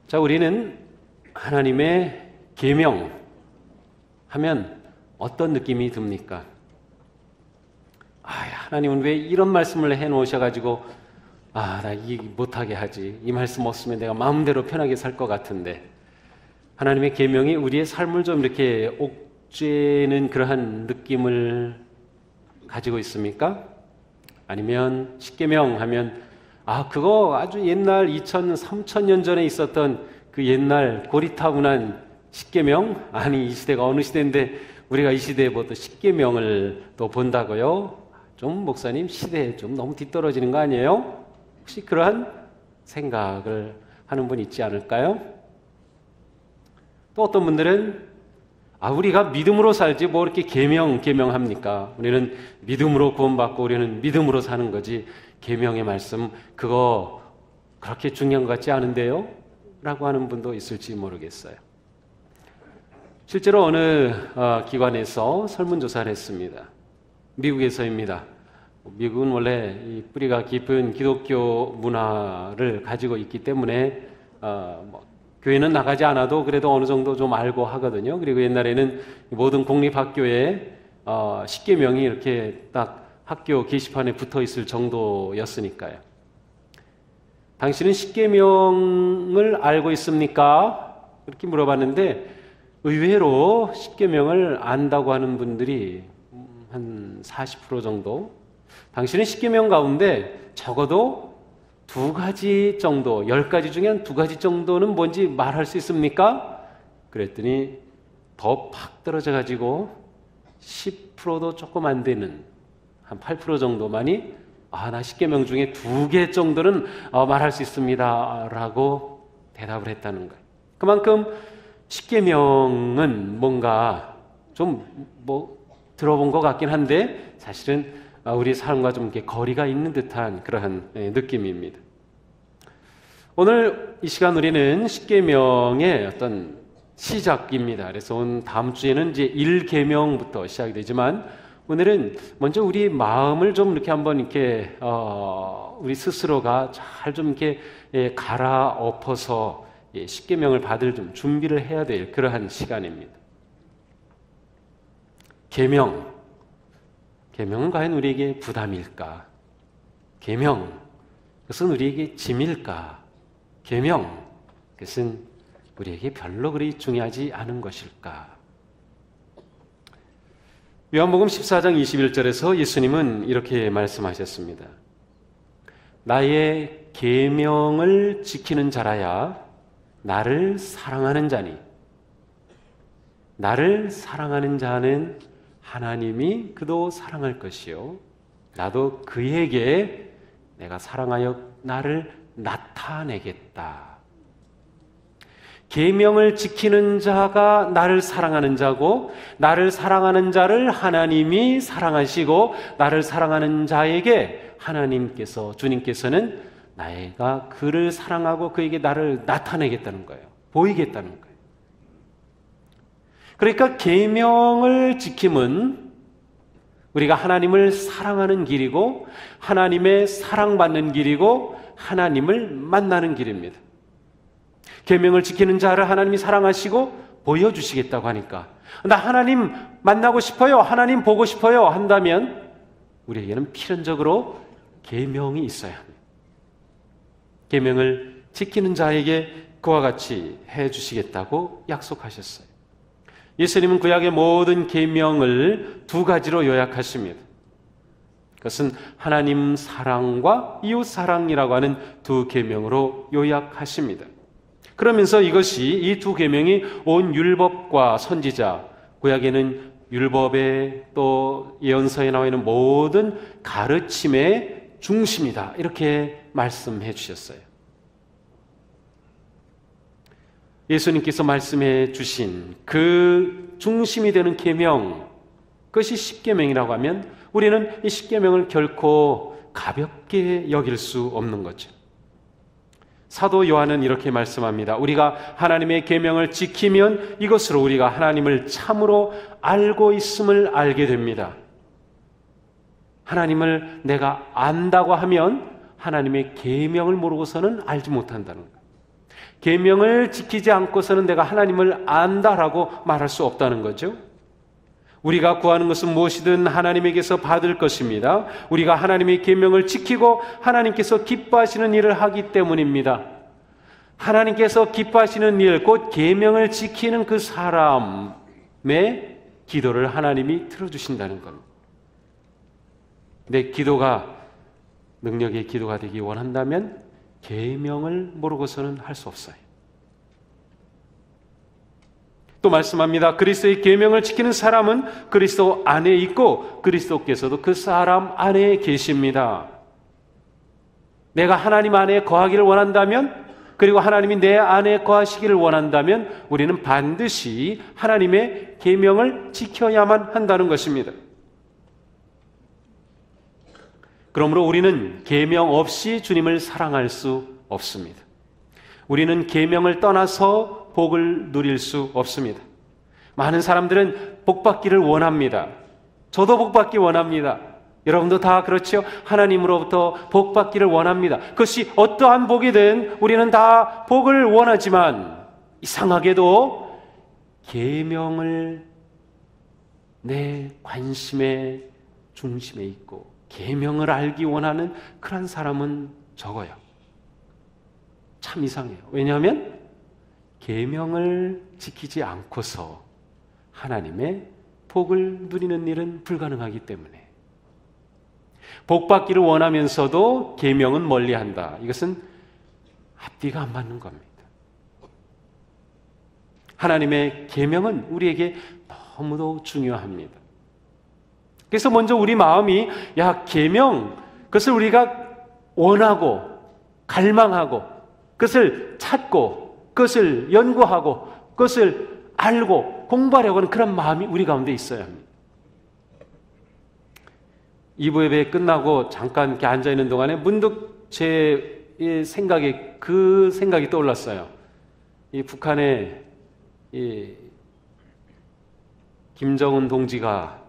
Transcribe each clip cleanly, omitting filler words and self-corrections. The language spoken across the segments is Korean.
자, 우리는 하나님의 계명 하면 어떤 느낌이 듭니까? 하나님은 왜 이런 말씀을 해놓으셔가지고 나 이 못하게 하지. 이 말씀 없으면 내가 마음대로 편하게 살 것 같은데. 하나님의 계명이 우리의 삶을 좀 이렇게 옥죄는 그러한 느낌을 가지고 있습니까? 아니면 십계명 하면 그거 아주 옛날 2000, 3000년 전에 있었던 그 옛날 고리타분한 십계명? 아니, 이 시대가 어느 시대인데 우리가 이 시대에 또 십계명을 또 본다고요? 좀 목사님, 시대에 좀 너무 뒤떨어지는 거 아니에요? 혹시 그러한 생각을 하는 분 있지 않을까요? 또 어떤 분들은 우리가 믿음으로 살지 뭐 이렇게 계명합니까? 우리는 믿음으로 구원받고 우리는 믿음으로 사는 거지 계명의 말씀 그거 그렇게 중요한 것 같지 않은데요? 라고 하는 분도 있을지 모르겠어요. 실제로 어느 기관에서 설문조사를 했습니다. 미국에서입니다. 미국은 원래 이 뿌리가 깊은 기독교 문화를 가지고 있기 때문에 교회는 나가지 않아도 그래도 어느 정도 좀 알고 하거든요. 그리고 옛날에는 모든 공립학교에 십계명이 이렇게 딱 학교 게시판에 붙어 있을 정도였으니까요. 당신은 십계명을 알고 있습니까? 이렇게 물어봤는데 의외로 십계명을 안다고 하는 분들이 한 40% 정도. 당신은 십계명 가운데 적어도 2가지 정도, 10가지 중에 한 2가지 정도는 뭔지 말할 수 있습니까? 그랬더니 더 팍 떨어져 가지고 10%도 조금 안 되는 한 8% 정도만이 나 십계명 중에 2개 정도는 말할 수 있습니다 라고 대답을 했다는 거예요. 그만큼 십계명은 뭔가 좀 들어본 것 같긴 한데 사실은 우리 삶과 좀 이렇게 거리가 있는 듯한 그러한 느낌입니다. 오늘 이 시간 우리는 십계명의 어떤 시작입니다. 그래서 다음 주에는 이제 1계명부터 시작이 되지만 오늘은 먼저 우리 마음을 좀 이렇게 한번 이렇게 우리 스스로가 잘 좀 이렇게 갈아엎어서 십계명을 받을 좀 준비를 해야 될 그러한 시간입니다. 계명은 과연 우리에게 부담일까? 계명, 그것은 우리에게 짐일까? 계명, 그것은 우리에게 별로 그리 중요하지 않은 것일까? 요한복음 14장 21절에서 예수님은 이렇게 말씀하셨습니다. 나의 계명을 지키는 자라야 나를 사랑하는 자니 나를 사랑하는 자는 하나님이 그도 사랑할 것이요 나도 그에게 내가 사랑하여 나를 나타내겠다. 계명을 지키는 자가 나를 사랑하는 자고 나를 사랑하는 자를 하나님이 사랑하시고 나를 사랑하는 자에게 하나님께서 주님께서는 내가 그를 사랑하고 그에게 나를 나타내겠다는 거예요. 보이겠다는 거예요. 그러니까 계명을 지킴은 우리가 하나님을 사랑하는 길이고 하나님의 사랑받는 길이고 하나님을 만나는 길입니다. 계명을 지키는 자를 하나님이 사랑하시고 보여주시겠다고 하니까 나 하나님 만나고 싶어요. 하나님 보고 싶어요. 한다면 우리에게는 필연적으로 계명이 있어야 합니다. 계명을 지키는 자에게 그와 같이 해주시겠다고 약속하셨어요. 예수님은 구약의 모든 계명을 2가지로 요약하십니다. 그것은 하나님 사랑과 이웃 사랑이라고 하는 2계명으로 요약하십니다. 그러면서 이것이 이 2계명이 온 율법과 선지자, 구약에는 율법의 또 예언서에 나와 있는 모든 가르침의 중심이다. 이렇게 말씀해 주셨어요. 예수님께서 말씀해 주신 그 중심이 되는 계명, 그것이 십계명이라고 하면 우리는 이 십계명을 결코 가볍게 여길 수 없는 거죠. 사도 요한은 이렇게 말씀합니다. 우리가 하나님의 계명을 지키면 이것으로 우리가 하나님을 참으로 알고 있음을 알게 됩니다. 하나님을 내가 안다고 하면 하나님의 계명을 모르고서는 알지 못한다는 거예요. 계명을 지키지 않고서는 내가 하나님을 안다라고 말할 수 없다는 거죠. 우리가 구하는 것은 무엇이든 하나님에게서 받을 것입니다. 우리가 하나님의 계명을 지키고 하나님께서 기뻐하시는 일을 하기 때문입니다. 하나님께서 기뻐하시는 일, 곧 계명을 지키는 그 사람의 기도를 하나님이 들어주신다는 겁니다. 내 기도가 능력의 기도가 되기 원한다면 계명을 모르고서는 할 수 없어요. 또 말씀합니다. 그리스도의 계명을 지키는 사람은 그리스도 안에 있고 그리스도께서도 그 사람 안에 계십니다. 내가 하나님 안에 거하기를 원한다면, 그리고 하나님이 내 안에 거하시기를 원한다면 우리는 반드시 하나님의 계명을 지켜야만 한다는 것입니다. 그러므로 우리는 계명 없이 주님을 사랑할 수 없습니다. 우리는 계명을 떠나서 복을 누릴 수 없습니다. 많은 사람들은 복받기를 원합니다. 저도 복받기 원합니다. 여러분도 다 그렇죠? 하나님으로부터 복받기를 원합니다. 그것이 어떠한 복이든 우리는 다 복을 원하지만 이상하게도 계명을 내 관심의 중심에 있고 계명을 알기 원하는 그런 사람은 적어요. 참 이상해요. 왜냐하면 계명을 지키지 않고서 하나님의 복을 누리는 일은 불가능하기 때문에, 복받기를 원하면서도 계명은 멀리한다. 이것은 앞뒤가 안 맞는 겁니다. 하나님의 계명은 우리에게 너무도 중요합니다. 그래서 먼저 우리 마음이 계명, 그것을 우리가 원하고 갈망하고 그것을 찾고 그것을 연구하고 그것을 알고 공부하려고 하는 그런 마음이 우리 가운데 있어야 합니다. 2부 예배 끝나고 잠깐 이렇게 앉아있는 동안에 문득 제 생각에 그 생각이 떠올랐어요. 이 북한의 김정은 동지가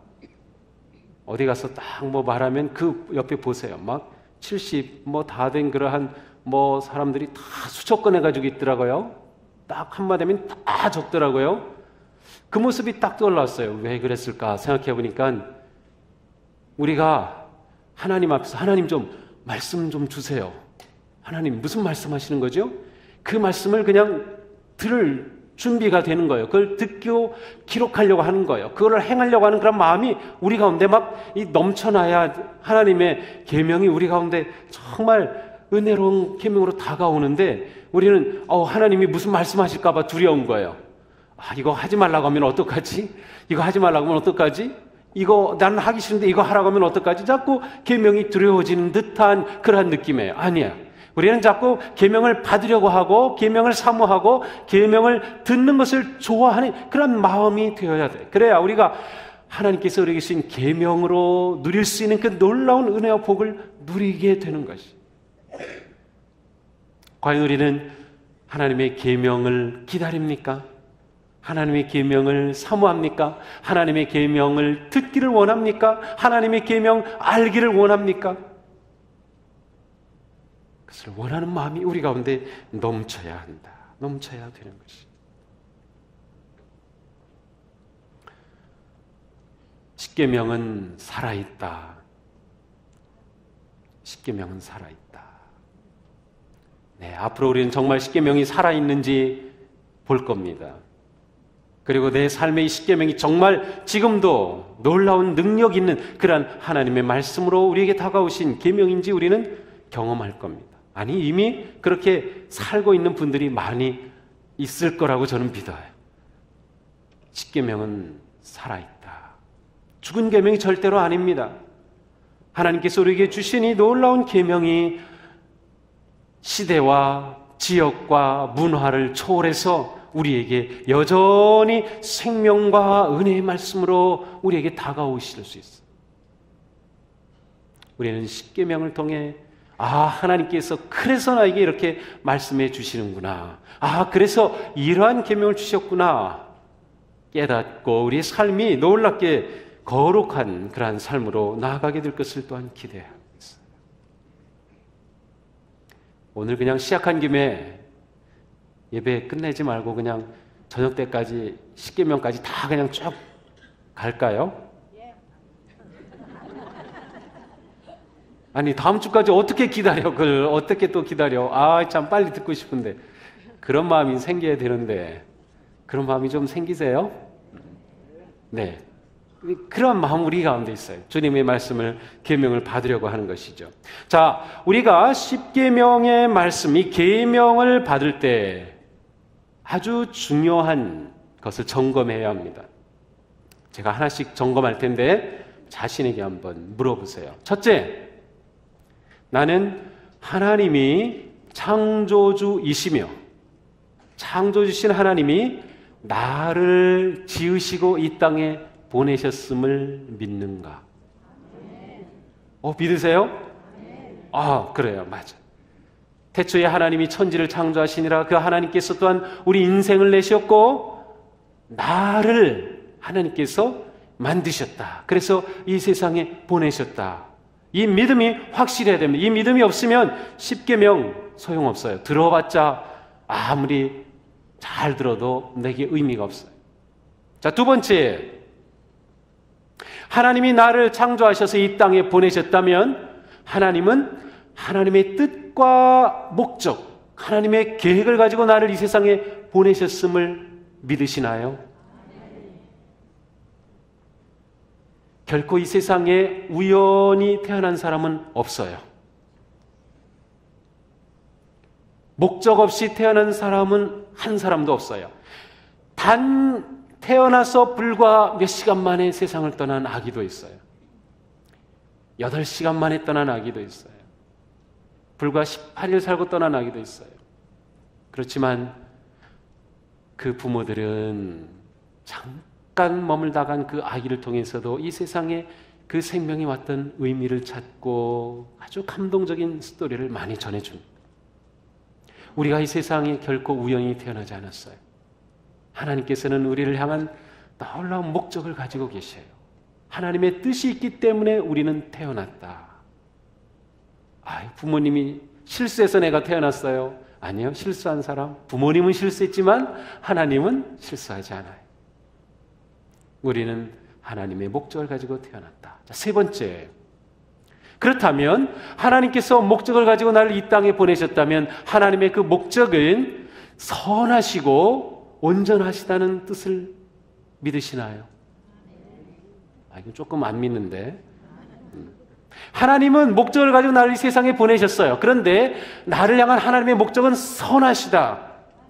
어디 가서 딱 뭐 말하면 그 옆에 보세요. 막 70 뭐 다 된 그러한 뭐 사람들이 다 수첩 꺼내가지고 있더라고요. 딱 한마디 하면 다 적더라고요. 그 모습이 딱 떠올랐어요. 왜 그랬을까 생각해 보니까 우리가 하나님 앞에서 하나님 좀 말씀 좀 주세요. 하나님 무슨 말씀하시는 거죠? 그 말씀을 그냥 들을 준비가 되는 거예요. 그걸 듣고 기록하려고 하는 거예요. 그걸 행하려고 하는 그런 마음이 우리 가운데 막 넘쳐나야 하나님의 계명이 우리 가운데 정말 은혜로운 계명으로 다가오는데, 우리는 하나님이 무슨 말씀하실까 봐 두려운 거예요. 이거 하지 말라고 하면 어떡하지? 이거 하지 말라고 하면 어떡하지? 이거 나는 하기 싫은데 이거 하라고 하면 어떡하지? 자꾸 계명이 두려워지는 듯한 그러한 느낌이에요. 아니야. 우리는 자꾸 계명을 받으려고 하고 계명을 사모하고 계명을 듣는 것을 좋아하는 그런 마음이 되어야 돼. 그래야 우리가 하나님께서 우리에게 주신 계명으로 누릴 수 있는 그 놀라운 은혜와 복을 누리게 되는 것이. 과연 우리는 하나님의 계명을 기다립니까? 하나님의 계명을 사모합니까? 하나님의 계명을 듣기를 원합니까? 하나님의 계명 알기를 원합니까? 그것을 원하는 마음이 우리 가운데 넘쳐야 한다. 넘쳐야 되는 것이. 십계명은 살아있다. 십계명은 살아있다. 네, 앞으로 우리는 정말 십계명이 살아있는지 볼 겁니다. 그리고 내 삶의 이 십계명이 정말 지금도 놀라운 능력 있는 그러한 하나님의 말씀으로 우리에게 다가오신 계명인지 우리는 경험할 겁니다. 아니, 이미 그렇게 살고 있는 분들이 많이 있을 거라고 저는 믿어요. 십계명은 살아있다. 죽은 계명이 절대로 아닙니다. 하나님께서 우리에게 주신 이 놀라운 계명이 시대와 지역과 문화를 초월해서 우리에게 여전히 생명과 은혜의 말씀으로 우리에게 다가오실 수 있어요. 우리는 십계명을 통해 하나님께서 그래서 나에게 이렇게 말씀해 주시는구나. 그래서 이러한 계명을 주셨구나. 깨닫고 우리의 삶이 놀랍게 거룩한 그러한 삶으로 나아가게 될 것을 또한 기대합니다. 오늘 그냥 시작한 김에 예배 끝내지 말고 그냥 저녁 때까지 10계명까지 다 그냥 쭉 갈까요? 아니 다음 주까지 어떻게 기다려? 그걸 어떻게 또 기다려? 아, 참 빨리 듣고 싶은데. 그런 마음이 생겨야 되는데 그런 마음이 좀 생기세요? 네. 그런 마음 우리 가운데 있어요. 주님의 말씀을, 계명을 받으려고 하는 것이죠. 자, 우리가 10계명의 말씀, 이 계명을 받을 때 아주 중요한 것을 점검해야 합니다. 제가 하나씩 점검할 텐데 자신에게 한번 물어보세요. 첫째, 나는 하나님이 창조주이시며 창조주신 하나님이 나를 지으시고 이 땅에 보내셨음을 믿는가? 믿으세요? 아, 그래요. 맞아. 태초에 하나님이 천지를 창조하시니라. 그 하나님께서 또한 우리 인생을 내셨고 나를 하나님께서 만드셨다. 그래서 이 세상에 보내셨다. 이 믿음이 확실해야 됩니다. 이 믿음이 없으면 10계명 소용없어요. 들어봤자 아무리 잘 들어도 내게 의미가 없어요. 자, 두 번째, 하나님이 나를 창조하셔서 이 땅에 보내셨다면 하나님은 하나님의 뜻과 목적, 하나님의 계획을 가지고 나를 이 세상에 보내셨음을 믿으시나요? 결코 이 세상에 우연히 태어난 사람은 없어요. 목적 없이 태어난 사람은 한 사람도 없어요. 단 태어나서 불과 몇 시간 만에 세상을 떠난 아기도 있어요. 8시간 만에 떠난 아기도 있어요. 불과 18일 살고 떠난 아기도 있어요. 그렇지만 그 부모들은 잠깐 머물다 간 그 아기를 통해서도 이 세상에 그 생명이 왔던 의미를 찾고 아주 감동적인 스토리를 많이 전해줍니다. 우리가 이 세상에 결코 우연히 태어나지 않았어요. 하나님께서는 우리를 향한 놀라운 목적을 가지고 계셔요. 하나님의 뜻이 있기 때문에 우리는 태어났다. 부모님이 실수해서 내가 태어났어요. 아니요, 실수한 사람. 부모님은 실수했지만 하나님은 실수하지 않아요. 우리는 하나님의 목적을 가지고 태어났다. 자, 세 번째. 그렇다면 하나님께서 목적을 가지고 나를 이 땅에 보내셨다면 하나님의 그 목적은 선하시고 온전하시다는 뜻을 믿으시나요? 이건 조금 안 믿는데. 하나님은 목적을 가지고 나를 이 세상에 보내셨어요. 그런데 나를 향한 하나님의 목적은 선하시다,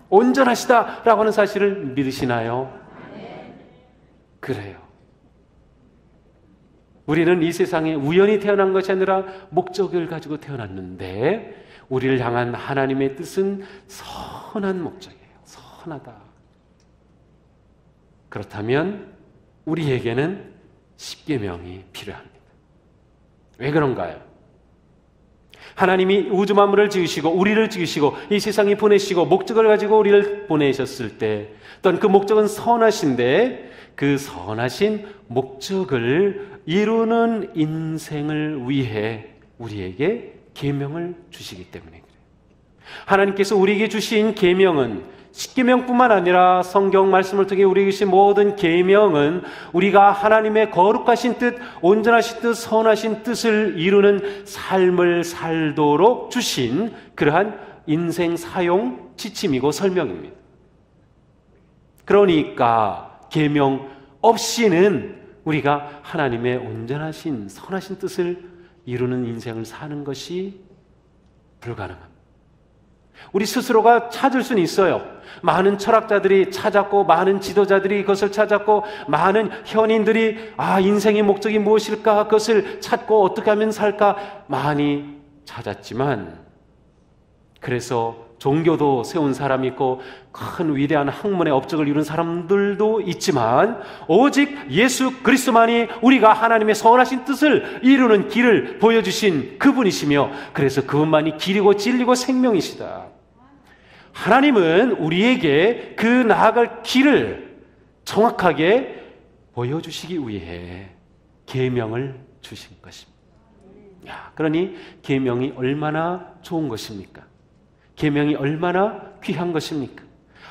온전하시다라고 하는 사실을 믿으시나요? 그래요. 우리는 이 세상에 우연히 태어난 것이 아니라 목적을 가지고 태어났는데 우리를 향한 하나님의 뜻은 선한 목적이에요. 선하다. 그렇다면 우리에게는 10계명이 필요합니다. 왜 그런가요? 하나님이 우주 만물을 지으시고 우리를 지으시고 이 세상에 보내시고 목적을 가지고 우리를 보내셨을 때 어떤 그 목적은 선하신데 그 선하신 목적을 이루는 인생을 위해 우리에게 계명을 주시기 때문에 그래요. 하나님께서 우리에게 주신 계명은 10계명뿐만 아니라 성경 말씀을 통해 우리에게 주신 모든 계명은 우리가 하나님의 거룩하신 뜻, 온전하신 뜻, 선하신 뜻을 이루는 삶을 살도록 주신 그러한 인생 사용 지침이고 설명입니다. 그러니까 계명 없이는 우리가 하나님의 온전하신 선하신 뜻을 이루는 인생을 사는 것이 불가능합니다. 우리 스스로가 찾을 수는 있어요. 많은 철학자들이 찾았고 많은 지도자들이 그것을 찾았고 많은 현인들이 인생의 목적이 무엇일까 그것을 찾고 어떻게 하면 살까 많이 찾았지만 그래서 종교도 세운 사람이 있고 큰 위대한 학문의 업적을 이룬 사람들도 있지만 오직 예수 그리스도만이 우리가 하나님의 선하신 뜻을 이루는 길을 보여주신 그분이시며 그래서 그분만이 길이고 진리고 생명이시다. 하나님은 우리에게 그 나아갈 길을 정확하게 보여주시기 위해 계명을 주신 것입니다. 그러니 계명이 얼마나 좋은 것입니까? 계명이 얼마나 귀한 것입니까?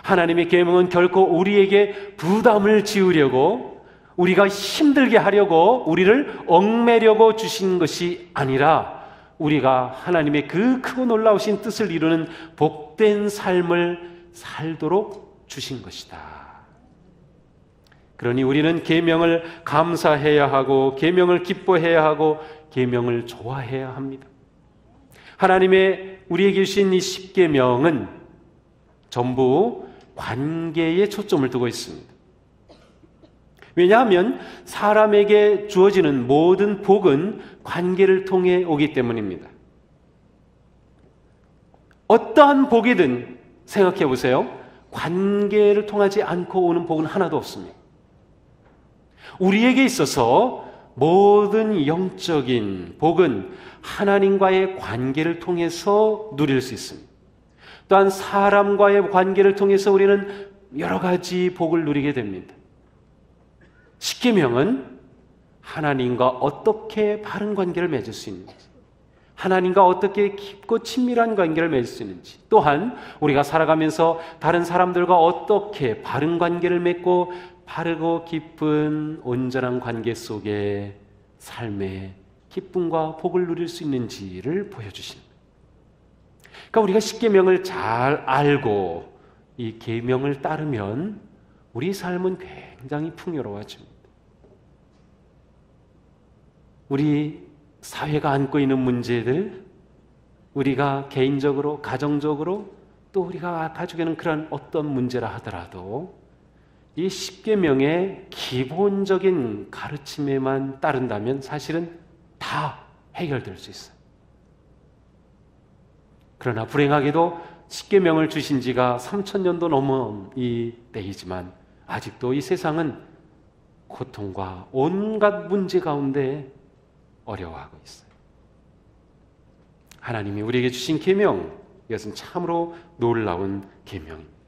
하나님의 계명은 결코 우리에게 부담을 지우려고, 우리가 힘들게 하려고, 우리를 얽매려고 주신 것이 아니라 우리가 하나님의 그 크고 놀라우신 뜻을 이루는 복된 삶을 살도록 주신 것이다. 그러니 우리는 계명을 감사해야 하고, 계명을 기뻐해야 하고, 계명을 좋아해야 합니다. 하나님의 우리에게 주신 이 10계명은 전부 관계에 초점을 두고 있습니다. 왜냐하면 사람에게 주어지는 모든 복은 관계를 통해 오기 때문입니다. 어떠한 복이든 생각해 보세요. 관계를 통하지 않고 오는 복은 하나도 없습니다. 우리에게 있어서 모든 영적인 복은 하나님과의 관계를 통해서 누릴 수 있습니다. 또한 사람과의 관계를 통해서 우리는 여러 가지 복을 누리게 됩니다. 십계명은 하나님과 어떻게 바른 관계를 맺을 수 있는지, 하나님과 어떻게 깊고 친밀한 관계를 맺을 수 있는지, 또한 우리가 살아가면서 다른 사람들과 어떻게 바른 관계를 맺고 바르고 깊은 온전한 관계 속에 삶의 기쁨과 복을 누릴 수 있는지를 보여주십니다. 그러니까 우리가 십계명을 잘 알고 이 계명을 따르면 우리 삶은 굉장히 풍요로워집니다. 우리 사회가 안고 있는 문제들, 우리가 개인적으로, 가정적으로, 또 우리가 가지고 있는 그런 어떤 문제라 하더라도 이 십계명의 기본적인 가르침에만 따른다면 사실은 다 해결될 수 있어요. 그러나 불행하게도 십계명을 주신 지가 3000년도 넘은 이 때이지만 아직도 이 세상은 고통과 온갖 문제 가운데 어려워하고 있어요. 하나님이 우리에게 주신 계명, 이것은 참으로 놀라운 계명입니다.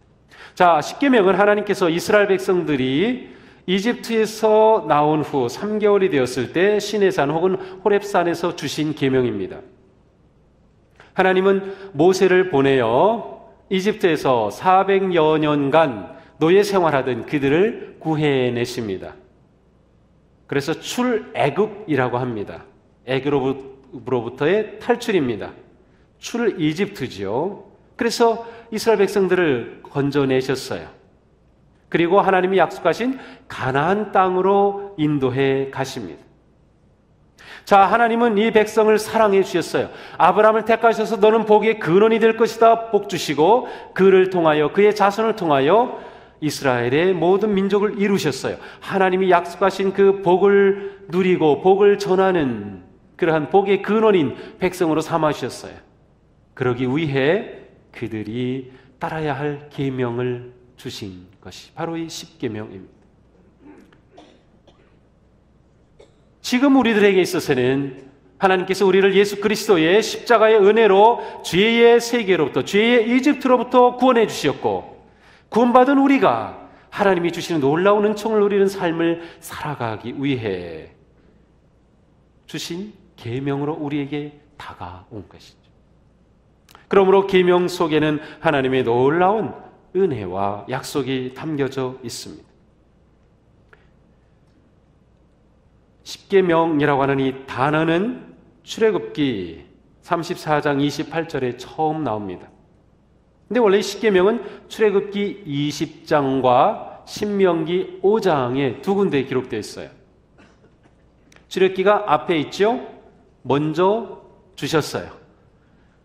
자, 십계명은 하나님께서 이스라엘 백성들이 이집트에서 나온 후 3개월이 되었을 때 시내산 혹은 호렙산에서 주신 계명입니다. 하나님은 모세를 보내어 이집트에서 400여 년간 노예 생활하던 그들을 구해내십니다. 그래서 출애굽이라고 합니다. 애굽으로부터의 탈출입니다. 출이집트지요. 그래서 이스라엘 백성들을 건져내셨어요. 그리고 하나님이 약속하신 가나안 땅으로 인도해 가십니다. 자, 하나님은 이 백성을 사랑해 주셨어요. 아브라함을 택하셔서 너는 복의 근원이 될 것이다 복 주시고, 그를 통하여, 그의 자손을 통하여 이스라엘의 모든 민족을 이루셨어요. 하나님이 약속하신 그 복을 누리고 복을 전하는 그러한 복의 근원인 백성으로 삼아주셨어요. 그러기 위해 그들이 따라야 할 계명을 주신 것이 바로 이 십계명입니다. 지금 우리들에게 있어서는 하나님께서 우리를 예수 그리스도의 십자가의 은혜로 죄의 세계로부터, 죄의 이집트로부터 구원해 주셨고, 구원받은 우리가 하나님이 주시는 놀라운 은총을 누리는 삶을 살아가기 위해 주신 계명으로 우리에게 다가온 것이죠. 그러므로 계명 속에는 하나님의 놀라운 은혜와 약속이 담겨져 있습니다. 십계명이라고 하는 이 단어는 출애굽기 34장 28절에 처음 나옵니다. 근데 원래 십계명은 출애굽기 20장과 신명기 5장에 두 군데에 기록되어 있어요. 출애굽기가 앞에 있죠? 먼저 주셨어요.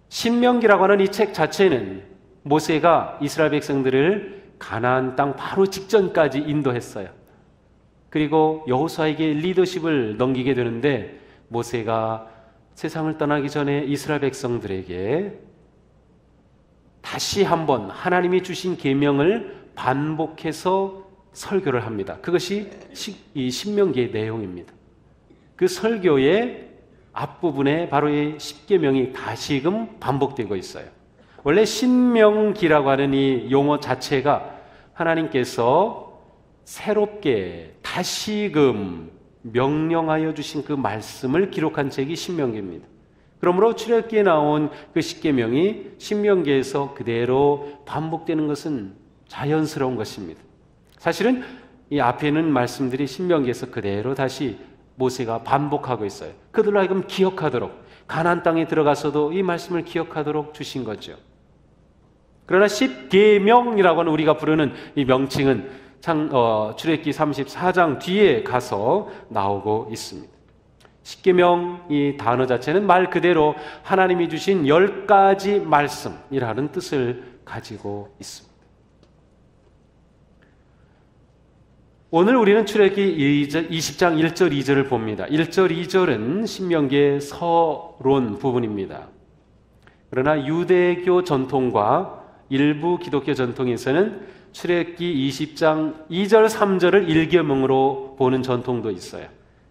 신명기라고 하는 이 책 자체는 모세가 이스라엘 백성들을 가나안 땅 바로 직전까지 인도했어요. 그리고 여호수아에게 리더십을 넘기게 되는데, 모세가 세상을 떠나기 전에 이스라엘 백성들에게 다시 한번 하나님이 주신 계명을 반복해서 설교를 합니다. 그것이 이 신명기의 내용입니다. 그 설교의 앞부분에 바로 이 십계명이 다시금 반복되고 있어요. 원래 신명기라고 하는 이 용어 자체가 하나님께서 새롭게 다시금 명령하여 주신 그 말씀을 기록한 책이 신명기입니다. 그러므로 출애굽기에 나온 그 십계명이 신명기에서 그대로 반복되는 것은 자연스러운 것입니다. 사실은 이 앞에 있는 말씀들이 신명기에서 그대로 다시 모세가 반복하고 있어요. 그들로 하여금 기억하도록, 가나안 땅에 들어가서도 이 말씀을 기억하도록 주신 거죠. 그러나 십계명이라고 하는 우리가 부르는 이 명칭은 출애굽기 34장 뒤에 가서 나오고 있습니다. 십계명 이 단어 자체는 말 그대로 하나님이 주신 10가지 말씀이라는 뜻을 가지고 있습니다. 오늘 우리는 출애굽기 20장 1절 2절을 봅니다. 1절 2절은 신명기의 서론 부분입니다. 그러나 유대교 전통과 일부 기독교 전통에서는 출애굽기 20장 2절 3절을 일계명으로 보는 전통도 있어요.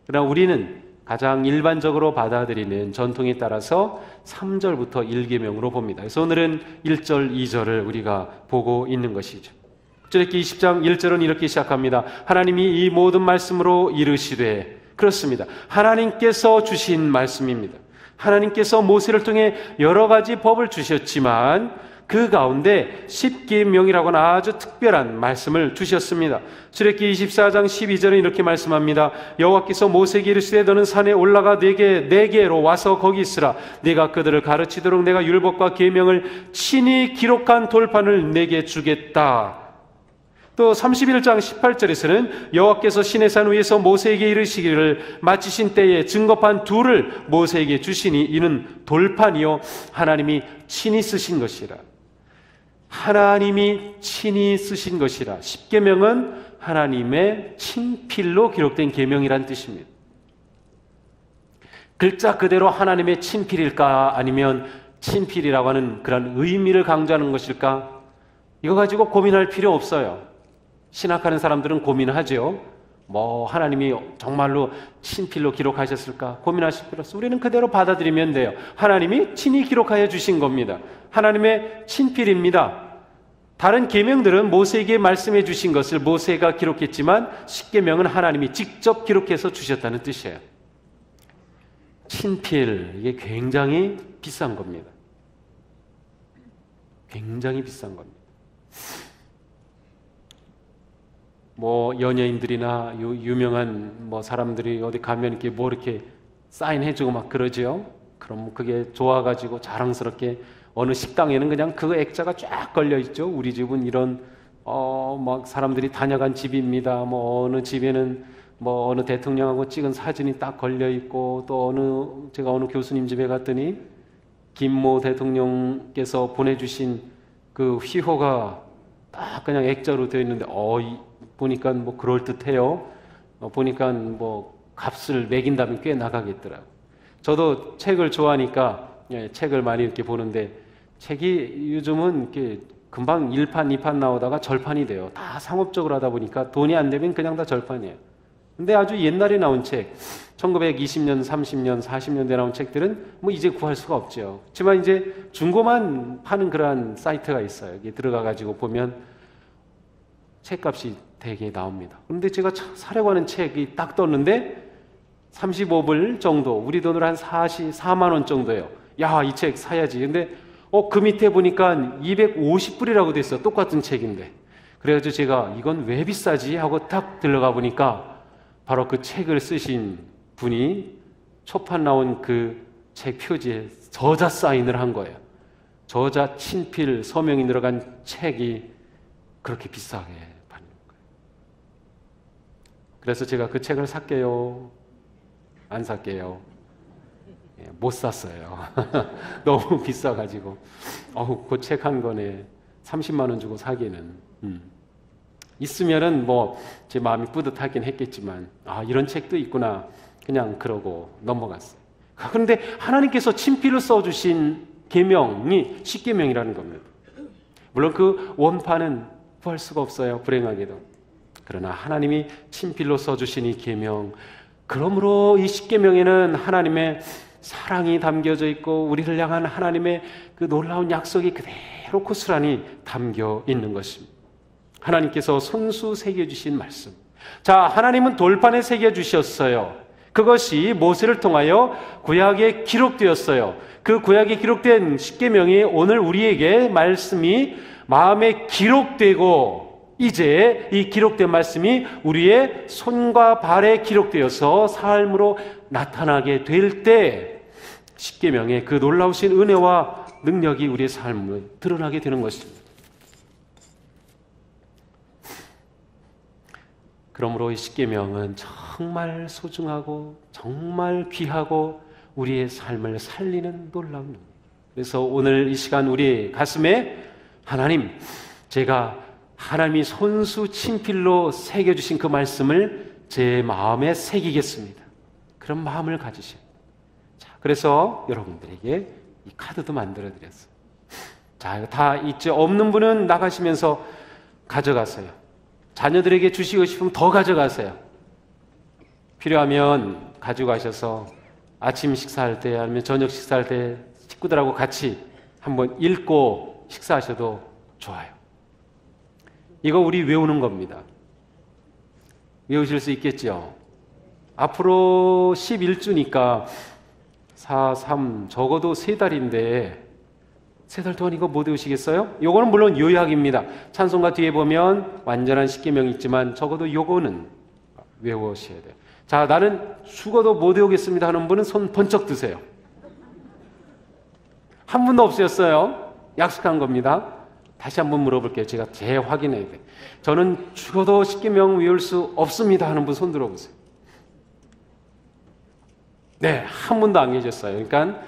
그러나 우리는 가장 일반적으로 받아들이는 전통에 따라서 3절부터 일계명으로 봅니다. 그래서 오늘은 1절 2절을 우리가 보고 있는 것이죠. 출애굽기 20장 1절은 이렇게 시작합니다. 하나님이 이 모든 말씀으로 이르시되, 그렇습니다. 하나님께서 주신 말씀입니다. 하나님께서 모세를 통해 여러 가지 법을 주셨지만 그 가운데 십계명이라고 하는 아주 특별한 말씀을 주셨습니다. 출애굽기 24장 12절은 이렇게 말씀합니다. 여호와께서 모세에게 이르시되 너는 산에 올라가 내게로 와서 거기 있으라. 내가 그들을 가르치도록 내가 율법과 계명을 친히 기록한 돌판을 내게 주겠다. 또 31장 18절에서는 여호와께서 시내산 위에서 모세에게 이르시기를 마치신 때에 증거판 둘을 모세에게 주시니 이는 돌판이요 하나님이 친히 쓰신 것이라. 하나님이 친히 쓰신 것이라. 십계명은 하나님의 친필로 기록된 계명이란 뜻입니다. 글자 그대로 하나님의 친필일까, 아니면 친필이라고 하는 그런 의미를 강조하는 것일까? 이거 가지고 고민할 필요 없어요. 신학하는 사람들은 고민하죠. 하나님이 정말로 친필로 기록하셨을까? 고민하실 필요 없어요. 우리는 그대로 받아들이면 돼요. 하나님이 친히 기록하여 주신 겁니다. 하나님의 친필입니다. 다른 계명들은 모세에게 말씀해 주신 것을 모세가 기록했지만 십계명은 하나님이 직접 기록해서 주셨다는 뜻이에요. 친필, 이게 굉장히 비싼 겁니다. 굉장히 비싼 겁니다. 연예인들이나 유명한 사람들이 어디 가면 이렇게 사인해주고 막 그러죠. 그럼 그게 좋아가지고 자랑스럽게 어느 식당에는 그냥 그 액자가 쫙 걸려 있죠. 우리 집은 이런 사람들이 다녀간 집입니다. 어느 집에는 어느 대통령하고 찍은 사진이 딱 걸려 있고, 또 제가 어느 교수님 집에 갔더니 김모 대통령께서 보내주신 그 휘호가 딱 그냥 액자로 되어 있는데 보니까 그럴듯해요. 보니까 값을 매긴다면 꽤 나가겠더라고요. 저도 책을 좋아하니까 책을 많이 이렇게 보는데, 책이 요즘은 이렇게 금방 1판, 2판 나오다가 절판이 돼요. 다 상업적으로 하다 보니까 돈이 안 되면 그냥 다 절판이에요. 근데 아주 옛날에 나온 책, 1920년, 30년, 40년대 나온 책들은 이제 구할 수가 없죠. 하지만 이제 중고만 파는 그러한 사이트가 있어요. 여기 들어가가지고 보면 책값이 되게 나옵니다. 그런데 제가 사려고 하는 책이 딱 떴는데 35불 정도, 우리 돈으로 한 4만 원 정도예요. 야, 이 책 사야지. 근데 그 밑에 보니까 250불이라고 돼 있어. 똑같은 책인데. 그래가지고 제가 이건 왜 비싸지? 하고 딱 들어가 보니까 바로 그 책을 쓰신 분이 초판 나온 그 책 표지에 저자 사인을 한 거예요. 저자 친필 서명이 들어간 책이 그렇게 비싸게 받는 거예요. 그래서 제가 그 책을 살게요? 안 살게요? 못 샀어요. 너무 비싸가지고. 그 책 한 권에 30만 원 주고 사기는. 있으면은 제 마음이 뿌듯하긴 했겠지만, 이런 책도 있구나. 그냥 그러고 넘어갔어요. 그런데 하나님께서 친필로 써주신 계명이 십계명이라는 겁니다. 물론 그 원판은 구할 수가 없어요. 불행하게도. 그러나 하나님이 친필로 써주신 이 계명, 그러므로 이 십계명에는 하나님의 사랑이 담겨져 있고 우리를 향한 하나님의 그 놀라운 약속이 그대로 고스란히 담겨 있는 것입니다. 하나님께서 손수 새겨주신 말씀. 자, 하나님은 돌판에 새겨주셨어요. 그것이 모세를 통하여 구약에 기록되었어요. 그 구약에 기록된 십계명이 오늘 우리에게 말씀이 마음에 기록되고 이제 이 기록된 말씀이 우리의 손과 발에 기록되어서 삶으로 나타나게 될 때 십계명의 그 놀라우신 은혜와 능력이 우리의 삶을 드러나게 되는 것입니다. 그러므로 이 십계명은 정말 소중하고 정말 귀하고 우리의 삶을 살리는 놀라운 능력. 그래서 오늘 이 시간 우리 가슴에 하나님, 제가 하나님이 손수 친필로 새겨주신 그 말씀을 제 마음에 새기겠습니다. 그런 마음을 가지셔요. 자, 그래서 여러분들에게 이 카드도 만들어 드렸어요. 자, 이거 다 있죠? 없는 분은 나가시면서 가져가세요. 자녀들에게 주시고 싶으면 더 가져가세요. 필요하면 가지고 가셔서 아침 식사할 때 아니면 저녁 식사할 때 식구들하고 같이 한번 읽고 식사하셔도 좋아요. 이거 우리 외우는 겁니다. 외우실 수 있겠죠? 앞으로 11주니까 4, 3 적어도 3달인데 3달 동안 이거 못 외우시겠어요? 요거는 물론 요약입니다. 찬송가 뒤에 보면 완전한 십계명이 있지만 적어도 요거는 외우셔야 돼요. 자, 나는 죽어도 못 외우겠습니다 하는 분은 손 번쩍 드세요. 한 분도 없으셨어요. 약속한 겁니다. 다시 한번 물어볼게요. 제가 재확인해야 돼요. 저는 죽어도 십계명 외울 수 없습니다 하는 분 손 들어보세요. 네, 한 분도 안 계셨어요. 그러니까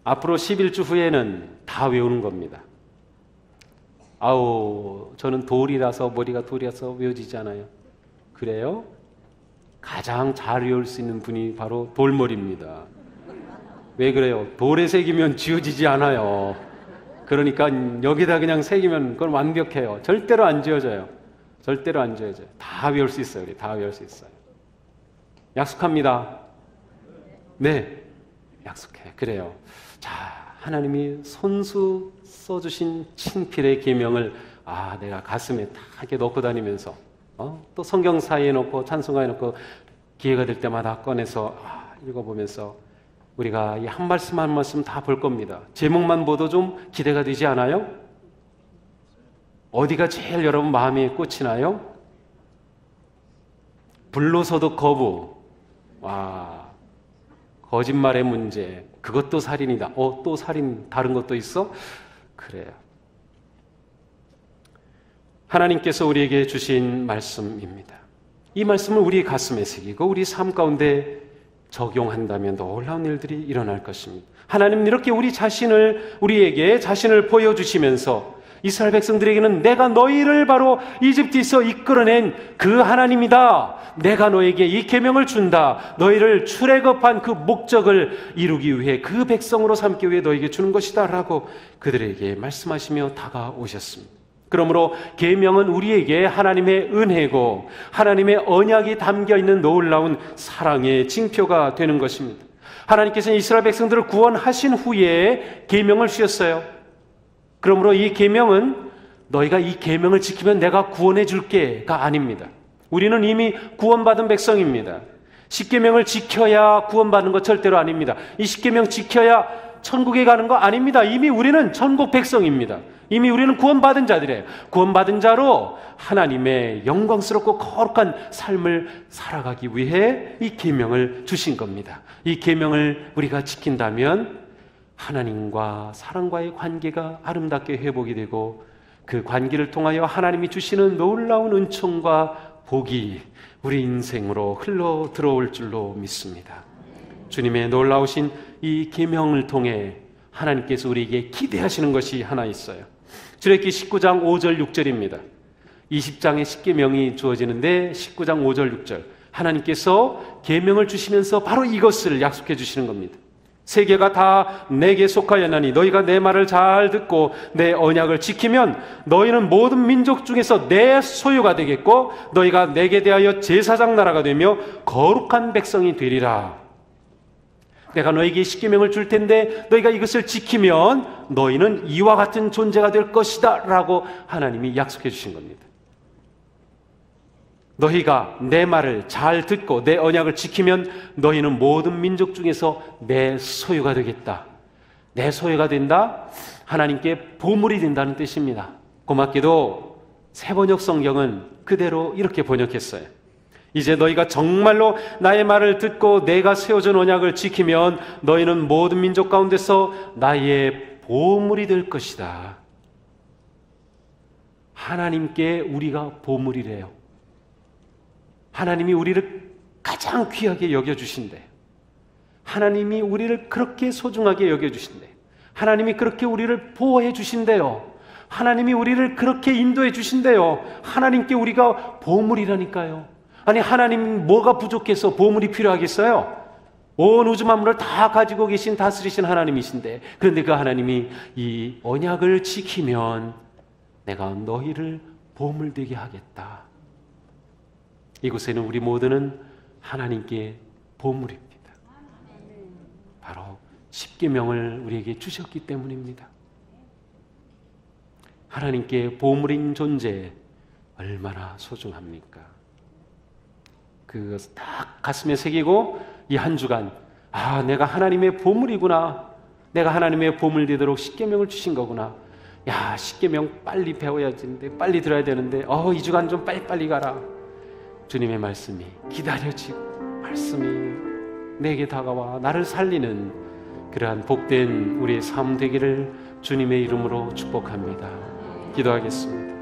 앞으로 11주 후에는 다 외우는 겁니다. 아우, 저는 돌이라서 머리가 돌이라서 외워지지 않아요. 그래요? 가장 잘 외울 수 있는 분이 바로 돌머리입니다. 왜 그래요? 돌에 새기면 지워지지 않아요. 그러니까 여기다 그냥 새기면 그건 완벽해요. 절대로 안 지워져요. 절대로 안 지워져요. 다 외울 수 있어요. 우리 다 외울 수 있어요. 약속합니다. 네, 약속해. 그래요. 자, 하나님이 손수 써주신 친필의 계명을 내가 가슴에 다 이렇게 넣고 다니면서 또 성경 사이에 넣고 찬송가에 넣고 기회가 될 때마다 꺼내서 읽어보면서 우리가 이 한 말씀 한 말씀 다 볼 겁니다. 제목만 보도 좀 기대가 되지 않아요? 어디가 제일 여러분 마음에 꽂히나요? 불로서도 거부. 거짓말의 문제. 그것도 살인이다. 또 살인 다른 것도 있어? 그래요. 하나님께서 우리에게 주신 말씀입니다. 이 말씀을 우리 가슴에 새기고 우리 삶 가운데 적용한다면 놀라운 일들이 일어날 것입니다. 하나님은 이렇게 우리에게 자신을 보여주시면서 이스라엘 백성들에게는 내가 너희를 바로 이집트에서 이끌어낸 그 하나님이다. 내가 너에게 이 계명을 준다. 너희를 출애굽한 그 목적을 이루기 위해 그 백성으로 삼기 위해 너에게 주는 것이다 라고 그들에게 말씀하시며 다가오셨습니다. 그러므로 계명은 우리에게 하나님의 은혜고 하나님의 언약이 담겨있는 놀라운 사랑의 징표가 되는 것입니다. 하나님께서는 이스라엘 백성들을 구원하신 후에 계명을 주셨어요. 그러므로 이 계명은 너희가 이 계명을 지키면 내가 구원해 줄게가 아닙니다. 우리는 이미 구원받은 백성입니다. 십계명을 지켜야 구원받는 것 절대로 아닙니다. 이 십계명 지켜야 천국에 가는 거 아닙니다. 이미 우리는 천국 백성입니다. 이미 우리는 구원받은 자들이에요. 구원받은 자로 하나님의 영광스럽고 거룩한 삶을 살아가기 위해 이 계명을 주신 겁니다. 이 계명을 우리가 지킨다면 하나님과 사람과의 관계가 아름답게 회복이 되고 그 관계를 통하여 하나님이 주시는 놀라운 은총과 복이 우리 인생으로 흘러 들어올 줄로 믿습니다. 주님의 놀라우신 이 계명을 통해 하나님께서 우리에게 기대하시는 것이 하나 있어요. 출애굽기 19장 5절 6절입니다. 20장의 십계명이 주어지는데 19장 5절 6절 하나님께서 계명을 주시면서 바로 이것을 약속해 주시는 겁니다. 세계가 다 내게 속하였나니 너희가 내 말을 잘 듣고 내 언약을 지키면 너희는 모든 민족 중에서 내 소유가 되겠고 너희가 내게 대하여 제사장 나라가 되며 거룩한 백성이 되리라. 내가 너에게 십계명을 줄 텐데 너희가 이것을 지키면 너희는 이와 같은 존재가 될 것이다 라고 하나님이 약속해 주신 겁니다. 너희가 내 말을 잘 듣고 내 언약을 지키면 너희는 모든 민족 중에서 내 소유가 되겠다. 내 소유가 된다? 하나님께 보물이 된다는 뜻입니다. 고맙게도 새번역 성경은 그대로 이렇게 번역했어요. 이제 너희가 정말로 나의 말을 듣고 내가 세워준 언약을 지키면 너희는 모든 민족 가운데서 나의 보물이 될 것이다. 하나님께 우리가 보물이래요. 하나님이 우리를 가장 귀하게 여겨주신대. 하나님이 우리를 그렇게 소중하게 여겨주신대. 하나님이 그렇게 우리를 보호해 주신대요. 하나님이 우리를 그렇게 인도해 주신대요. 하나님께 우리가 보물이라니까요. 아니, 하나님 뭐가 부족해서 보물이 필요하겠어요? 온 우주 만물을 다 가지고 계신 다스리신 하나님이신데, 그런데 그 하나님이 이 언약을 지키면 내가 너희를 보물되게 하겠다. 이곳에는 우리 모두는 하나님께 보물입니다. 바로 십계명을 우리에게 주셨기 때문입니다. 하나님께 보물인 존재 얼마나 소중합니까? 그것을 딱 가슴에 새기고 이 한 주간, 아, 내가 하나님의 보물이구나. 내가 하나님의 보물 되도록 십계명을 주신 거구나. 야, 십계명 빨리 배워야 되는데, 빨리 들어야 되는데, 이 주간 좀 빨리빨리 가라. 주님의 말씀이 기다려지고 말씀이 내게 다가와 나를 살리는 그러한 복된 우리의 삶 되기를 주님의 이름으로 축복합니다. 기도하겠습니다.